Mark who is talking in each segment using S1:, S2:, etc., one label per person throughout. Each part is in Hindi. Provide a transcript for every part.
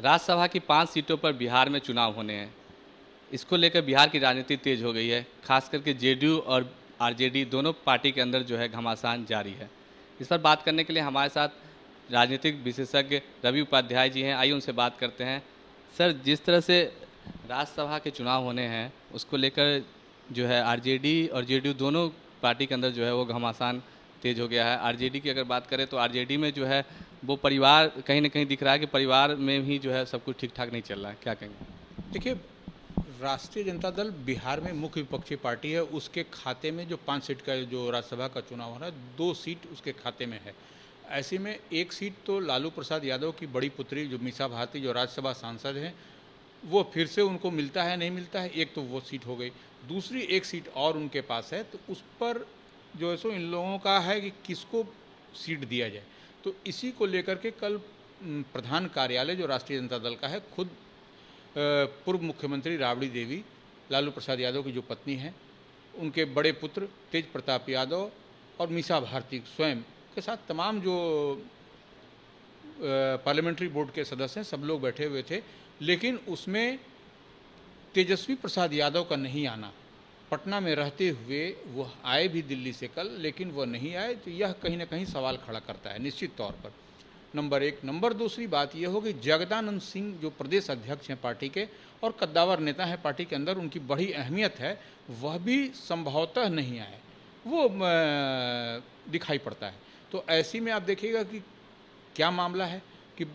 S1: राज्यसभा की 5 सीटों पर बिहार में चुनाव होने हैं। इसको लेकर बिहार की राजनीति तेज हो गई है। खास करके जेडीयू और आरजेडी दोनों पार्टी के अंदर जो है घमासान जारी है। इस पर बात करने के लिए हमारे साथ राजनीतिक विशेषज्ञ रवि उपाध्याय जी हैं। आइए उनसे बात करते हैं। सर, जिस तरह से राज्यसभा के चुनाव होने हैं उसको लेकर जो है आरजेडी और जेडीयू दोनों पार्टी के अंदर जो है वो घमासान तेज हो गया है। आरजेडी की अगर बात करें तो आरजेडी में जो है वो परिवार कहीं ना कहीं दिख रहा है कि परिवार में ही जो है सब कुछ ठीक ठाक नहीं चल रहा है। क्या कहेंगे?
S2: देखिए, राष्ट्रीय जनता दल बिहार में मुख्य विपक्षी पार्टी है। उसके खाते में जो 5 सीट का जो राज्यसभा का चुनाव हो रहा है, 2 सीट उसके खाते में है। ऐसे में एक सीट तो लालू प्रसाद यादव की बड़ी पुत्री जो मीसा भारती जो राज्यसभा सांसद हैं, वो फिर से उनको मिलता है नहीं मिलता है, एक तो वो सीट हो गई। दूसरी एक सीट और उनके पास है, तो उस पर जो है सो इन लोगों का है कि किसको सीट दिया जाए। तो इसी को लेकर के कल प्रधान कार्यालय जो राष्ट्रीय जनता दल का है, खुद पूर्व मुख्यमंत्री राबड़ी देवी, लालू प्रसाद यादव की जो पत्नी हैं, उनके बड़े पुत्र तेज प्रताप यादव और मीसा भारती स्वयं के साथ तमाम जो पार्लियामेंट्री बोर्ड के सदस्य हैं, सब लोग बैठे हुए थे। लेकिन उसमें तेजस्वी प्रसाद यादव का नहीं आना, पटना में रहते हुए वो आए भी दिल्ली से कल, लेकिन वह नहीं आए, तो यह कहीं ना कहीं सवाल खड़ा करता है निश्चित तौर पर। नंबर एक। नंबर दूसरी बात यह होगी, जगदानंद सिंह जो प्रदेश अध्यक्ष हैं पार्टी के और कद्दावर नेता हैं पार्टी के अंदर, उनकी बड़ी अहमियत है, वह भी संभवतः नहीं आए, वो दिखाई पड़ता है। तो ऐसी में आप देखिएगा कि क्या मामला है कि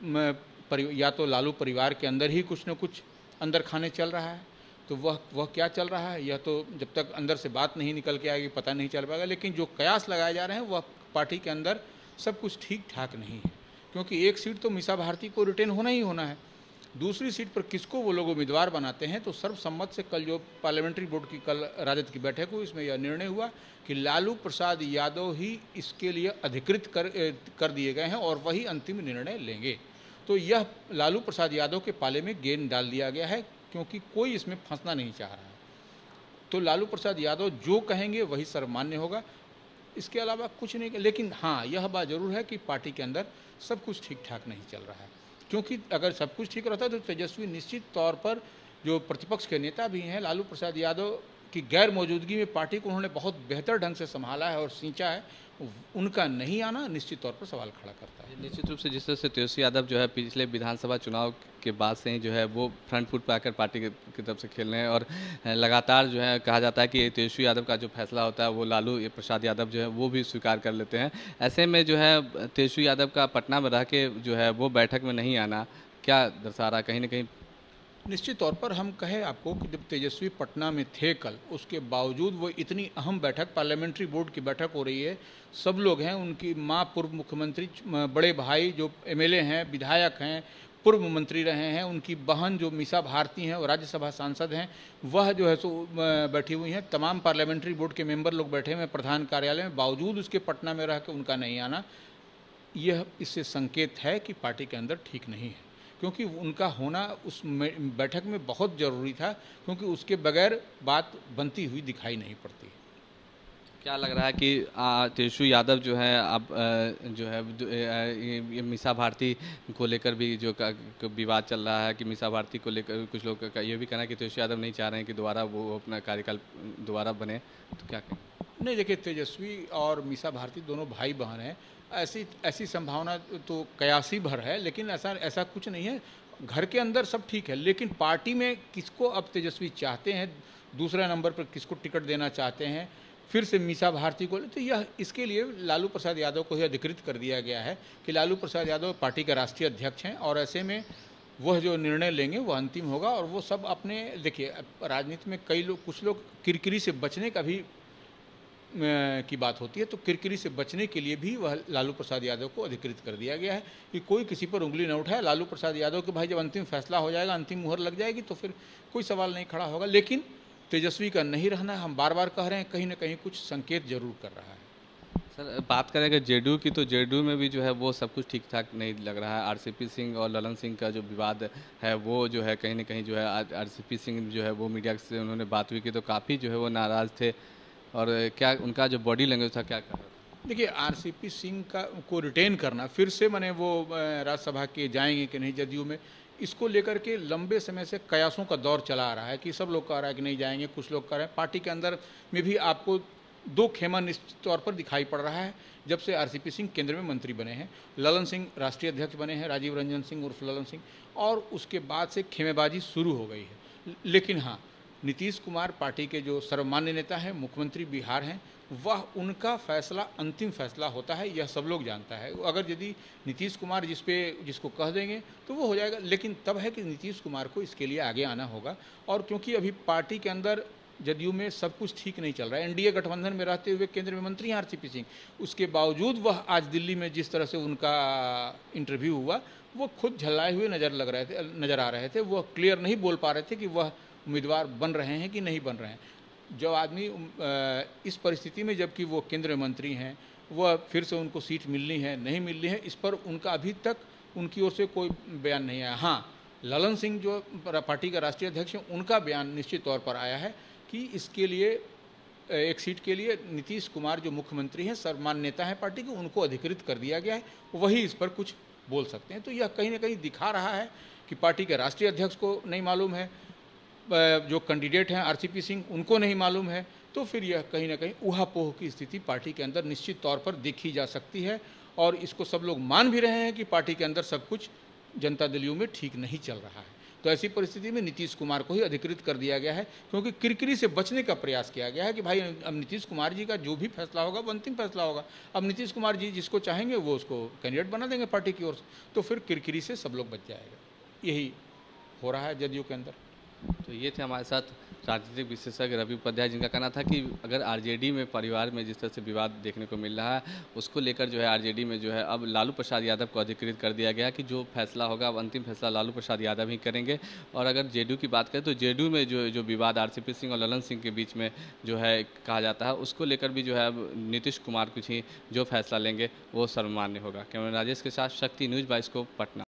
S2: या तो लालू परिवार के अंदर ही कुछ न कुछ अंदर खाने चल रहा है, तो वह क्या चल रहा है, यह तो जब तक अंदर से बात नहीं निकल के आएगी पता नहीं चल पाएगा। लेकिन जो कयास लगाए जा रहे हैं वह पार्टी के अंदर सब कुछ ठीक ठाक नहीं है, क्योंकि एक सीट तो मीसा भारती को रिटेन होना ही होना है। दूसरी सीट पर किसको वो लोग उम्मीदवार बनाते हैं, तो सर्वसम्मत से कल जो पार्लियामेंट्री बोर्ड की कल राजद की बैठक हुई, इसमें यह निर्णय हुआ कि लालू प्रसाद यादव ही इसके लिए अधिकृत कर दिए गए हैं और वही अंतिम निर्णय लेंगे। तो यह लालू प्रसाद यादव के पाले में गेंद डाल दिया गया है, क्योंकि कोई इसमें फंसना नहीं चाह रहा है। तो लालू प्रसाद यादव जो कहेंगे वही सर्वमान्य होगा, इसके अलावा कुछ नहीं। लेकिन हाँ, यह बात जरूर है कि पार्टी के अंदर सब कुछ ठीक ठाक नहीं चल रहा है, क्योंकि अगर सब कुछ ठीक रहता तो तेजस्वी निश्चित तौर पर, जो प्रतिपक्ष के नेता भी हैं, लालू प्रसाद यादव की गैर मौजूदगी में पार्टी को उन्होंने बहुत बेहतर ढंग से संभाला है और सींचा है, उनका नहीं आना निश्चित तौर पर सवाल खड़ा करता है।
S1: निश्चित रूप से जिस तरह से तेजस्वी यादव जो है पिछले विधानसभा चुनाव के बाद से ही जो है वो फ्रंट फुट पर आकर पार्टी की तरफ से खेल रहे हैं और लगातार जो है कहा जाता है कि तेजस्वी यादव का जो फैसला होता है वो लालू प्रसाद यादव जो है वो भी स्वीकार कर लेते हैं। ऐसे में जो है तेजस्वी यादव का पटना में रह के जो है वो बैठक में नहीं आना क्या दर्शा रहा? कहीं ना कहीं
S2: निश्चित तौर पर हम कहें आपको कि जब तेजस्वी पटना में थे कल, उसके बावजूद वो इतनी अहम बैठक, पार्लियामेंट्री बोर्ड की बैठक हो रही है, सब लोग हैं, उनकी माँ पूर्व मुख्यमंत्री, बड़े भाई जो एमएलए हैं, विधायक हैं, पूर्व मंत्री रहे हैं, उनकी बहन जो मीसा भारती हैं और राज्यसभा सांसद हैं, वह जो है सो बैठी हुई हैं, तमाम पार्लियामेंट्री बोर्ड के मेंबर लोग बैठे हुए हैं प्रधान कार्यालय में, बावजूद उसके पटना में रह कर उनका नहीं आना, यह इससे संकेत है कि पार्टी के अंदर ठीक नहीं है, क्योंकि उनका होना उस बैठक में बहुत ज़रूरी था, क्योंकि उसके बगैर बात बनती हुई दिखाई नहीं पड़ती।
S1: क्या लग रहा है कि तेजस्वी यादव जो है अब जो है ये मीसा भारती को लेकर भी जो विवाद चल रहा है कि मीसा भारती को लेकर कुछ लोग का ये भी कहना है कि तेजस्वी यादव नहीं चाह रहे हैं कि दोबारा वो अपना कार्यकाल दोबारा बने, तो क्या कहें?
S2: नहीं, देखिए, तेजस्वी और मीसा भारती दोनों भाई बहन हैं, ऐसी संभावना तो कयासी भर है, लेकिन ऐसा कुछ नहीं है। घर के अंदर सब ठीक है, लेकिन पार्टी में किसको अब तेजस्वी चाहते हैं, दूसरा नंबर पर किसको टिकट देना चाहते हैं, फिर से मीसा भारती को, तो यह इसके लिए लालू प्रसाद यादव को ही अधिकृत कर दिया गया है कि लालू प्रसाद यादव पार्टी के राष्ट्रीय अध्यक्ष हैं और ऐसे में वह जो निर्णय लेंगे वह अंतिम होगा। और वो सब अपने, देखिए, राजनीति में कुछ लोग किरकिरी से बचने का भी की बात होती है, तो किरकिरी से बचने के लिए भी वह लालू प्रसाद यादव को अधिकृत कर दिया गया है कि कोई किसी पर उंगली न उठाए। लालू प्रसाद यादव के भाई जब अंतिम फैसला हो जाएगा, अंतिम मुहर लग जाएगी, तो फिर कोई सवाल नहीं खड़ा होगा। लेकिन तेजस्वी का नहीं रहना, हम बार बार कह रहे हैं, कहीं ना कहीं कुछ संकेत जरूर कर रहा है।
S1: सर, बात करें अगर जेडीयू की, तो जेडीयू में भी जो है वो सब कुछ ठीक ठाक नहीं लग रहा है। आरसीपी सिंह और ललन सिंह का जो विवाद है वो जो है कहीं ना कहीं जो है आरसीपी सिंह जो है वो मीडिया से उन्होंने बात हुई की तो काफ़ी जो है वो नाराज़ थे, और क्या उनका जो बॉडी लैंग्वेज था क्या कर रहा था?
S2: देखिए, आरसीपी सिंह को रिटेन करना फिर से, माने वो राज्यसभा के जाएंगे कि नहीं जदयू में, इसको लेकर के लंबे समय से कयासों का दौर चला आ रहा है कि सब लोग कह रहा है कि नहीं जाएंगे, कुछ लोग कह रहे हैं। पार्टी के अंदर में भी आपको दो खेमा निश्चित तौर पर दिखाई पड़ रहा है। जब से आरसीपी सिंह केंद्र में मंत्री बने हैं, ललन सिंह राष्ट्रीय अध्यक्ष बने हैं, राजीव रंजन सिंह उर्फ ललन सिंह, और उसके बाद से खेमेबाजी शुरू हो गई है। लेकिन हाँ, नीतीश कुमार पार्टी के जो सर्वमान्य नेता हैं, मुख्यमंत्री बिहार हैं, वह उनका फैसला अंतिम फैसला होता है, यह सब लोग जानता है। अगर यदि नीतीश कुमार जिसको कह देंगे तो वो हो जाएगा, लेकिन तब है कि नीतीश कुमार को इसके लिए आगे आना होगा। और क्योंकि अभी पार्टी के अंदर जदयू में सब कुछ ठीक नहीं चल रहा है, एनडीए गठबंधन में रहते हुए केंद्र में मंत्री हैं आरसीपी सिंह, उसके बावजूद वह आज दिल्ली में जिस तरह से उनका इंटरव्यू हुआ, वो खुद झल्लाए हुए नज़र आ रहे थे। वह क्लियर नहीं बोल पा रहे थे कि वह उम्मीदवार बन रहे हैं कि नहीं बन रहे हैं। जब आदमी इस परिस्थिति में, जबकि वो केंद्रीय मंत्री हैं, वह फिर से उनको सीट मिलनी है नहीं मिलनी है, इस पर उनका अभी तक उनकी ओर से कोई बयान नहीं आया। हाँ, ललन सिंह जो पार्टी का राष्ट्रीय अध्यक्ष हैं, उनका बयान निश्चित तौर पर आया है कि इसके लिए एक सीट के लिए नीतीश कुमार जो मुख्यमंत्री हैं, सर्वमान्य नेता हैं पार्टी के, उनको अधिकृत कर दिया गया है, वही इस पर कुछ बोल सकते हैं। तो यह कहीं ना कहीं दिखा रहा है कि पार्टी के राष्ट्रीय अध्यक्ष को नहीं मालूम है, जो कैंडिडेट हैं आरसीपी सिंह, उनको नहीं मालूम है। तो फिर यह कहीं ना कहीं ऊहापोह की स्थिति पार्टी के अंदर निश्चित तौर पर देखी जा सकती है, और इसको सब लोग मान भी रहे हैं कि पार्टी के अंदर सब कुछ जनता दल में ठीक नहीं चल रहा है। तो ऐसी परिस्थिति में नीतीश कुमार को ही अधिकृत कर दिया गया है, क्योंकि किरकिरी से बचने का प्रयास किया गया है कि भाई अब नीतीश कुमार जी का जो भी फैसला होगा वो अंतिम फैसला होगा। अब नीतीश कुमार जी जिसको चाहेंगे वो उसको कैंडिडेट बना देंगे पार्टी की ओर से, तो फिर किरकिरी से सब लोग बच जाएगा। यही हो रहा है जदयू के अंदर।
S1: तो ये थे हमारे साथ राजनीतिक विशेषज्ञ रवि उपाध्याय, जिनका कहना था कि अगर आरजेडी में परिवार में जिस तरह से विवाद देखने को मिल रहा है, उसको लेकर जो है आरजेडी में जो है अब लालू प्रसाद यादव को अधिकृत कर दिया गया कि जो फैसला होगा अब अंतिम फैसला लालू प्रसाद यादव ही करेंगे। और अगर जेडीयू की बात करें तो जेडीयू में जो विवाद आरसीपी सिंह और ललन सिंह के बीच में जो है कहा जाता है, उसको लेकर भी जो है अब नीतीश कुमार कुछ ही जो फैसला लेंगे वो सर्वमान्य होगा। कैमरा राजेश के साथ शक्ति न्यूज़ 22 को पटना।